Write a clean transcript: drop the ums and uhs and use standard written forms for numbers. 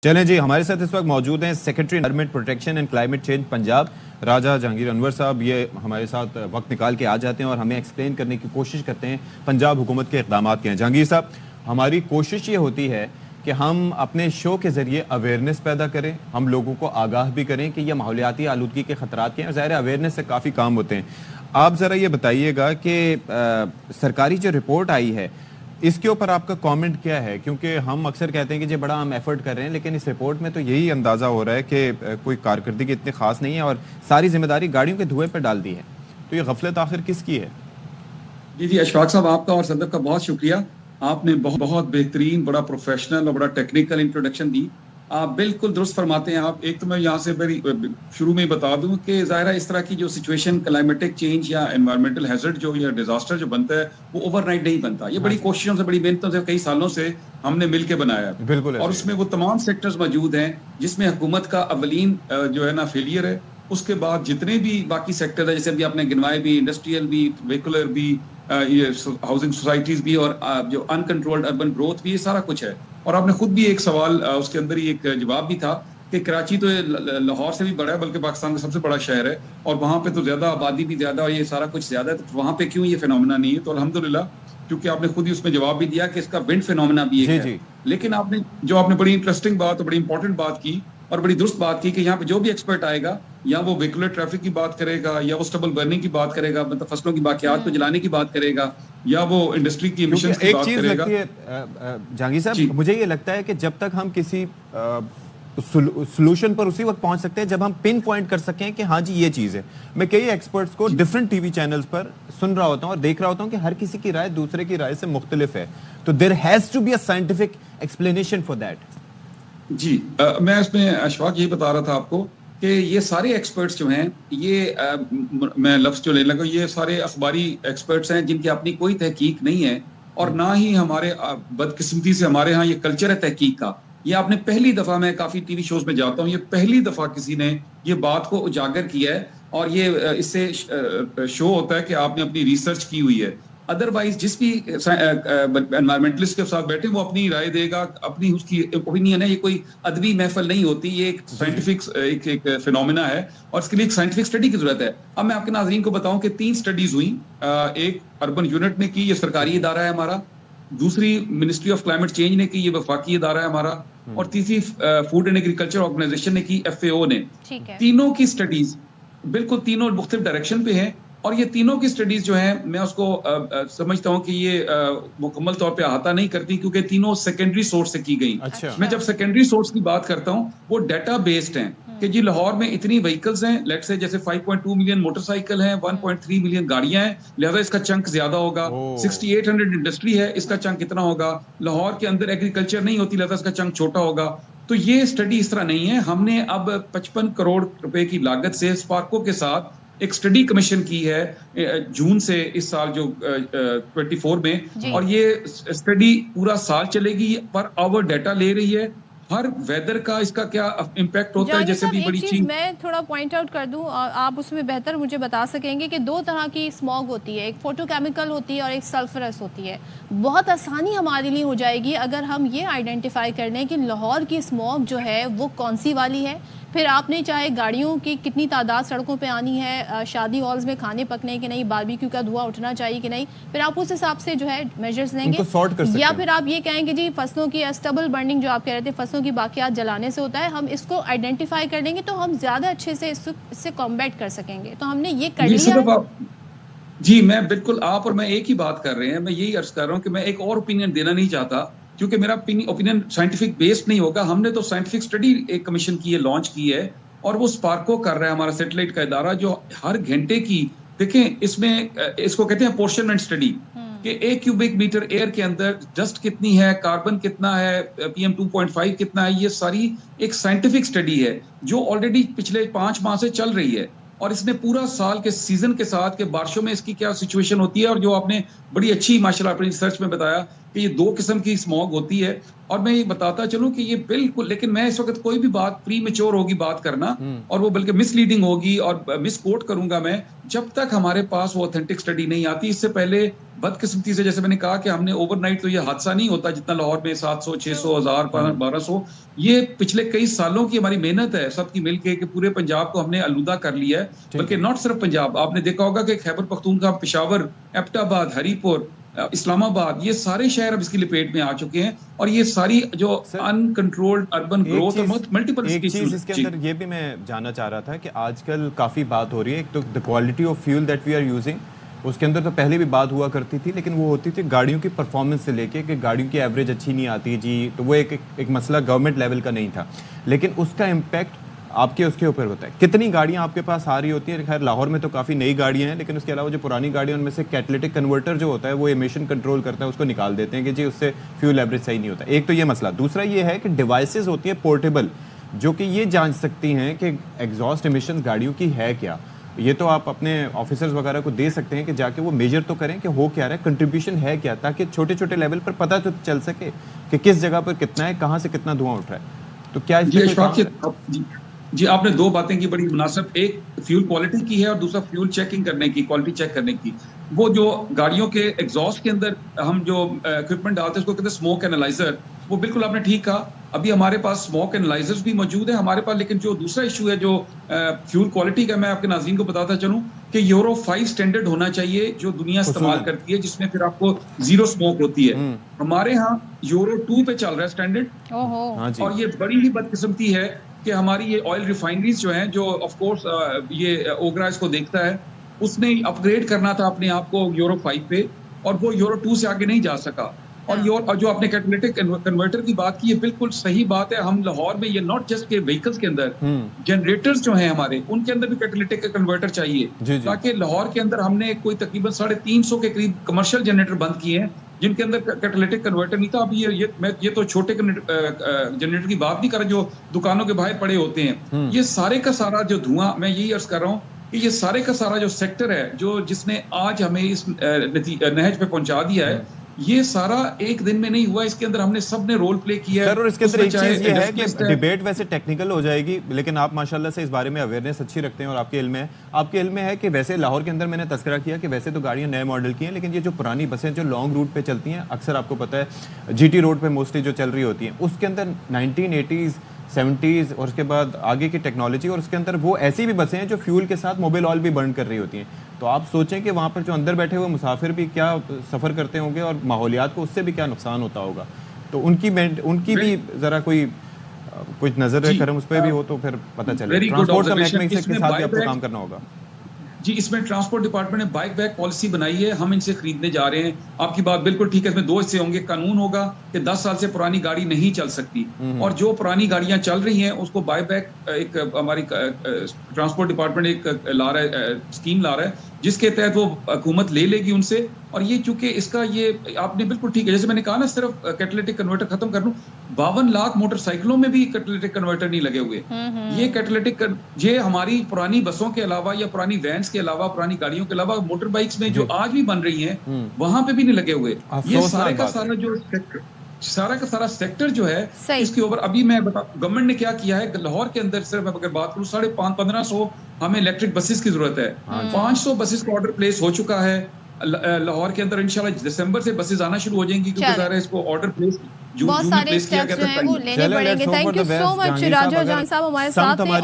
चलें जी, हमारे साथ इस वक्त मौजूद हैं secretary environment protection and climate change Punjab Raja Jahangir Anwar साहब। ये हमारे साथ वक्त निकाल के आ जाते हैं और हमें एक्सप्लेन करने की कोशिश करते हैं पंजाब हुकूमत के इक़दाम क्या हैं। जहांगीर साहब, हमारी कोशिश ये होती है कि हम अपने शो के ज़रिए अवेयरनेस पैदा करें, हम लोगों को आगाह भी करें कि यह माहौलियाती आलूदगी के ख़तरात के हैं। ज़ाहिर अवेयरनेस से काफ़ी काम होते हैं। आप ज़रा ये बताइएगा कि सरकारी जो रिपोर्ट आई है इसके ऊपर आपका कमेंट क्या है, क्योंकि हम अक्सर कहते हैं कि जी बड़ा हम एफर्ट कर रहे हैं, लेकिन इस रिपोर्ट में तो यही अंदाज़ा हो रहा है कि कोई कारकर्दगी इतनी खास नहीं है और सारी जिम्मेदारी गाड़ियों के धुएं पर डाल दी है। तो ये गफलत आखिर किसकी है? जी अशफाक साहब, आपका और सदर का बहुत शुक्रिया। आपने बहुत बेहतरीन, बड़ा प्रोफेशनल और बड़ा टेक्निकल इंट्रोडक्शन दी। आप बिल्कुल दुरुस्त फरमाते हैं। आप एक तो मैं यहाँ से शुरू में ही बता दूं कि ज़ाहिर इस तरह की जो सिचुएशन, क्लाइमेटिक चेंज या एनवायरमेंटल हैजर्ड जो या डिजास्टर जो बनता है वो ओवरनाइट नहीं बनता। ये बड़ी कोशिशों से, बड़ी मेहनतों से, कई सालों से हमने मिलकर बनाया है। बिल्कुल। और उसमें वो तमाम सेक्टर्स मौजूद हैं जिसमें हुकूमत का अवलीन जो है ना फेलियर है। उसके बाद जितने भी बाकी सेक्टर है, जैसे अभी आपने गिनवाए भी, इंडस्ट्रियल भी, व्हीकुलर भी, ये हाउसिंग सोसाइटीज भी और जो अनकंट्रोल्ड अर्बन ग्रोथ भी, ये सारा कुछ है। और आपने खुद भी एक सवाल उसके अंदर ही एक जवाब भी था कि कराची तो लाहौर से भी बड़ा है, बल्कि पाकिस्तान का सबसे बड़ा शहर है और वहाँ पे तो ज्यादा आबादी भी ज्यादा और ये सारा कुछ ज्यादा है, तो वहाँ पे क्यों ये फिनोमेना नहीं है? तो अल्हम्दुलिल्लाह, क्योंकि आपने खुद ही उसमें जवाब भी दिया कि इसका विंड फिनोमेना भी एक है। लेकिन आपने बड़ी इंटरेस्टिंग बात और बड़ी इंपॉर्टेंट बात की और बड़ी दुरुस्त बात की कि यहाँ पे जो भी एक्सपर्ट आएगा, या वो व्हीकुलर ट्रैफिक की बात करेगा, या वो स्टबल बर्निंग की बात करेगा, मतलब फसलों की बाकियात को जलाने की बात करेगा, या वो इंडस्ट्री की एमिशंस की बात करेगा। एक चीज लगती है जहांगीर साहब, मुझे ये लगता है कि जब तक हम किसी सोल्यूशन पर उसी वक्त पहुंच सकते हैं जब हम पिन पॉइंट कर सकें कि हाँ जी ये चीज है। मैं कई एक्सपर्ट्स को डिफरेंट टीवी चैनल्स पर सुन रहा होता हूं और देख रहा होता हूं कि हर किसी की राय दूसरे की राय से मुख्तलिफ है, तो there has to be a scientific explanation for that. जी मैं इसमें अशफाक यही बता रहा था आपको कि ये सारे एक्सपर्ट्स जो हैं, ये मैं लफ्ज़ जो ले लगा, ये सारे अखबारी एक्सपर्ट्स हैं जिनकी अपनी कोई तहकीक नहीं है और ना ही हमारे बदकिस्मती से हमारे यहाँ ये कल्चर है तहकीक का। ये आपने पहली दफ़ा, मैं काफ़ी टीवी शोज में जाता हूँ, ये पहली दफ़ा किसी ने ये बात को उजागर किया है और ये इससे शो होता है कि आपने अपनी रिसर्च की हुई है। अदरवाइज जिस भी एनवायरमेंटलिस्ट के साथ बैठे वो अपनी राय देगा, अपनी उसकी ओपिनियन है। ये कोई अदबी महफल नहीं होती, ये एक साइंटिफिक एक फिनोमेना है और इसके लिए एक साइंटिफिक स्टडी की जरूरत है। अब मैं आपके नाज़रीन को बताऊं कि 3 स्टडीज हुई। एक अर्बन यूनिट ने की, ये सरकारी इदारा है हमारा। दूसरी मिनिस्ट्री ऑफ क्लाइमेट चेंज ने की, ये वफाकी इदारा है हमारा। और तीसरी फूड एंड एग्रीकल्चर ऑर्गेनाइजेशन ने की, FAO ने। तीनों की स्टडीज बिल्कुल तीनों मुख्तलिफ डायरेक्शन पे हैं और ये तीनों की स्टडीज जो है, मैं उसको समझता हूँ कि ये मुकम्मल तौर पे अहाता नहीं करती, क्योंकि तीनों सेकेंडरी सोर्स से की गई। अच्छा। मैं जब सेकेंडरी सोर्स की बात करता हूँ वो डाटा बेस्ड हैं कि जी लाहौर में इतनी व्हीकल्स हैं, लेट्स से जैसे 5.2 मिलियन मोटरसाइकिल हैं, 1.3 मिलियन गाड़ियां हैं, लिहाजा इसका चंक ज्यादा होगा। 6800 इंडस्ट्री है, इसका चंक कितना होगा? लाहौर के अंदर एग्रीकल्चर नहीं होती, लिहाजा इसका चंक छोटा होगा। तो ये स्टडी इस तरह नहीं है। हमने अब 55 करोड़ रुपए की लागत से स्पार्को के साथ एक स्टडी कमीशन की है जून से इस साल जो 24 में, और ये स्टडी पूरा साल चलेगी, पर आवर डाटा ले रही है हर वेदर का, इसका क्या इम्पैक्ट होता है। जैसे भी बड़ी चीज मैं थोड़ा पॉइंट आउट कर दूं और आप उसमें बेहतर मुझे बता सकेंगे कि 2 तरह की स्मॉग होती है, एक फोटोकेमिकल होती है और एक सल्फरस होती है। बहुत आसानी हमारे लिए हो जाएगी अगर हम ये आइडेंटिफाई कर लें कि लाहौर की स्मॉग जो है वो कौन सी वाली है। फिर आपने चाहे गाड़ियों की कितनी तादाद सड़कों पे आनी है, शादी हॉल्स में खाने पकने कि नहीं, बारबेक्यू का धुआं उठना चाहिए कि नहीं, फिर आप उस हिसाब से जो है मेजर्स लेंगे। या फिर आप ये कहेंगे जी फसलों की स्टबल बर्निंग जो आप कह रहे थे, फसलों की बाकियात जलाने से होता है, हम इसको आइडेंटिफाई कर लेंगे तो हम ज्यादा अच्छे से इससे कॉम्बैट कर सकेंगे। तो हमने ये कर लिया। जी मैं बिल्कुल, आप और मैं एक ही बात कर रहे हैं। मैं यही अर्ज कर रहा हूँ कि मैं एक और ओपिनियन देना नहीं चाहता, क्योंकि मेरा ओपिनियन साइंटिफिक बेस्ड नहीं होगा। हमने तो साइंटिफिक स्टडी एक कमीशन की है, लॉन्च की है, और वो स्पार्को कर रहा है हमारा सैटेलाइट का इदारा, जो हर घंटे की, देखें इसमें इसको कहते हैं अपोर्शनमेंट स्टडी, कि 1 क्यूबिक मीटर एयर के अंदर डस्ट कितनी है, कार्बन कितना है, PM 2.5 कितना है। ये सारी एक साइंटिफिक स्टडी है जो ऑलरेडी पिछले 5 माह से चल रही है, और इसने पूरा साल के सीजन के साथ के बारिशों में इसकी क्या सिचुएशन होती है। और जो आपने बड़ी अच्छी माशाल्लाह अपनी रिसर्च में बताया कि ये 2 किस्म की स्मॉग होती है, और मैं ये बताता चलूं कि ये बिल्कुल, लेकिन मैं इस वक्त कोई भी बात प्री मेच्योर होगी बात करना, और वो बल्कि मिसलीडिंग होगी और मिसकोट करूंगा मैं, जब तक हमारे पास वो ऑथेंटिक स्टडी नहीं आती। इससे पहले बदकिस्मती से, जैसे मैंने कहा कि हमने ओवरनाइट, तो ये हादसा नहीं होता जितना लाहौर में 700, 600, 1000, 1200, ये पिछले कई सालों की हमारी मेहनत है सबकी मिलके कि पूरे पंजाब को हमने आलूदा कर लिया है। बल्कि नॉट सिर्फ पंजाब, आपने देखा होगा कि खैबर पख्तूनख्वा, पेशावर, एबटाबाद, हरीपुर, इस्लामाबाद, ये सारे शहर अब इसकी लपेट में आ चुके हैं। और ये सारी जो अनकंट्रोल्ड अर्बन ग्रोथ और मल्टीपल एक चीज इसके अंदर ये भी मैं जानना चाह रहा था कि आजकल काफी बात हो रही है, एक तो the quality of fuel that we are using, उसके अंदर तो पहले भी बात हुआ करती थी, लेकिन वो होती थी गाड़ियों की परफॉर्मेंस से लेके कि गाड़ियों की एवरेज अच्छी नहीं आती जी, तो वो एक मसला गवर्नमेंट लेवल का नहीं था। लेकिन उसका इम्पैक्ट आपके उसके ऊपर होता है। कितनी गाड़ियां आपके पास आ रही होती हैं? खैर लाहौर में तो काफ़ी नई गाड़ियां हैं, लेकिन उसके अलावा जो पुरानी गाड़ियां उनमें से कैटलिटिक कन्वर्टर जो होता है वो एमिशन कंट्रोल करता है, उसको निकाल देते हैं कि जी उससे फ्यूल एवरेज सही नहीं होता। एक तो ये मसला। दूसरा ये है कि डिवाइसेस होती है पोर्टेबल, जो कि ये जांच सकती हैं कि एग्जॉस्ट एमिशन गाड़ियों की है क्या। ये तो आप अपने ऑफिसर्स वगैरह को दे सकते हैं कि जाके वो मेजर तो करें कि हो क्या रहा है, कंट्रीब्यूशन है क्या, ताकि छोटे छोटे लेवल पर पता तो चल सके कि किस जगह पर कितना है, कहाँ से कितना धुआं उठ रहा है। तो क्या जी, आपने दो बातें की बड़ी मुनासिब, एक फ्यूल क्वालिटी की है और दूसरा फ्यूल चेकिंग करने की, क्वालिटी चेक करने की। वो जो गाड़ियों के एग्जॉस्ट के अंदर हम जो इक्विपमेंट डालते हैं उसको कहते हैं स्मोक एनालाइजर, वो बिल्कुल आपने ठीक कहा। अभी हमारे पास स्मोक एनालाइजर्स भी मौजूद है हमारे पास, लेकिन जो दूसरा इशू है जो फ्यूल क्वालिटी का, मैं आपके नाज़रीन को बताता चलूं कि यूरो 5 स्टैंडर्ड होना चाहिए जो दुनिया इस्तेमाल करती है, जिसमें फिर आपको जीरो स्मोक होती है। हमारे यहाँ यूरो 2 पे चल रहा है स्टैंडर्ड, और ये बड़ी ही बदकिस्मती है कि हमारी ये ऑयल रिफाइनरीज जो हैं, जो ऑफ कोर्स ये ओगरा इसको देखता है, उसने अपग्रेड करना था अपने आप को यूरो 5 पे, और वो यूरो 2 से आगे नहीं जा सका। और जो आपने कैटालिटिक कन्वर्टर की बात की है, बिल्कुल सही बात है। हम लाहौर में ये नॉट जस्ट के व्हीकल्स के अंदर, जनरेटर्स जो हैं हमारे, उनके अंदर भी कैटालिटिक कन्वर्टर चाहिए, ताकि लाहौर के अंदर हमने कोई तकरीबन 350 के करीब कमर्शियल जनरेटर बंद किए हैं जिनके अंदर कैटालिटिक कन्वर्टर नहीं था। अब ये तो छोटे जनरेटर की बात नहीं कर रहा जो दुकानों के बाहर पड़े होते हैं। ये सारे का सारा जो धुआं, मैं यही अर्ज कर रहा हूँ कि ये सारे का सारा जो सेक्टर है जो जिसने आज हमें इस नहज पे पहुंचा दिया है, ये सारा एक दिन में नहीं हुआ, इसके अंदर हमने सबने रोल प्ले किया है। सर, और इसके अंदर एक चीज ये है कि डिबेट वैसे टेक्निकल हो जाएगी, लेकिन आप माशाल्लाह से इस बारे में अवेयरनेस अच्छी रखते हैं और आपके इल्म है कि वैसे लाहौर के अंदर मैंने तस्करा किया कि वैसे तो गाड़ियां नए मॉडल की हैं, लेकिन ये जो पुरानी बसें जो लॉन्ग रूट पे चलती हैं, अक्सर आपको पता है जीटी रोड पे मोस्टली जो चल रही होती हैं, उसके अंदर 1980s 70s और उसके बाद आगे की टेक्नोलॉजी, और उसके अंदर वो ऐसी भी बसें हैं जो फ्यूल के साथ मोबाइल ऑयल भी बर्न कर रही होती हैं। तो आप सोचें कि वहाँ पर जो अंदर बैठे हुए मुसाफिर भी क्या सफ़र करते होंगे और माहौलियात को उससे भी क्या नुकसान होता होगा। तो उनकी भी ज़रा कोई कुछ नज़र रखकर उस पर भी हो तो फिर पता चले। ट्रांसपोर्ट का महकमे के साथ भी आपको काम करना होगा। जी, इसमें ट्रांसपोर्ट डिपार्टमेंट ने बाइक बैक पॉलिसी बनाई है, हम इनसे खरीदने जा रहे हैं। आपकी बात बिल्कुल ठीक है, इसमें दो हिस्से होंगे। कानून होगा कि 10 साल से पुरानी गाड़ी नहीं चल सकती, और जो पुरानी गाड़ियां चल रही हैं उसको बाय बैक, एक हमारी ट्रांसपोर्ट डिपार्टमेंट एक ला रहा है, स्कीम ला रहा है, जिसके तहत वो हुकूमत ले लेगी उनसे। और ये चूंकि इसका ये आपने बिल्कुल ठीक है, जैसे मैंने कहा ना, सिर्फ कैटालिटिक कन्वर्टर खत्म कर लूं, 52 लाख मोटरसाइकिलों में भी कैटालिटिक कन्वर्टर नहीं लगे हुए। ये कैटालिटिक, ये हमारी पुरानी बसों के अलावा या पुरानी वैन्स के अलावा, पुरानी गाड़ियों के अलावा, मोटर बाइक्स में जो आज भी बन रही हैं वहां पे भी नहीं लगे हुए। ये सारे का सारा जो सेक्टर जो है, इसके ऊपर अभी मैं गवर्नमेंट ने क्या किया है, लाहौर के अंदर सिर्फ अगर बात करूं 1550 हमें इलेक्ट्रिक बसेस की जरूरत है। 500 बसेस का ऑर्डर प्लेस हो चुका है लाहौर के अंदर। इंशाल्लाह दिसंबर से बसेस आना शुरू हो जाएंगी, क्योंकि ज़ाहिर है इसको ऑर्डर प्लेस बहुत सारे स्टेप्स जो हैं वो लेने पड़ेंगे। थैंक यू सो मच राजा जहांगीर साहब हमारे साथ हैं।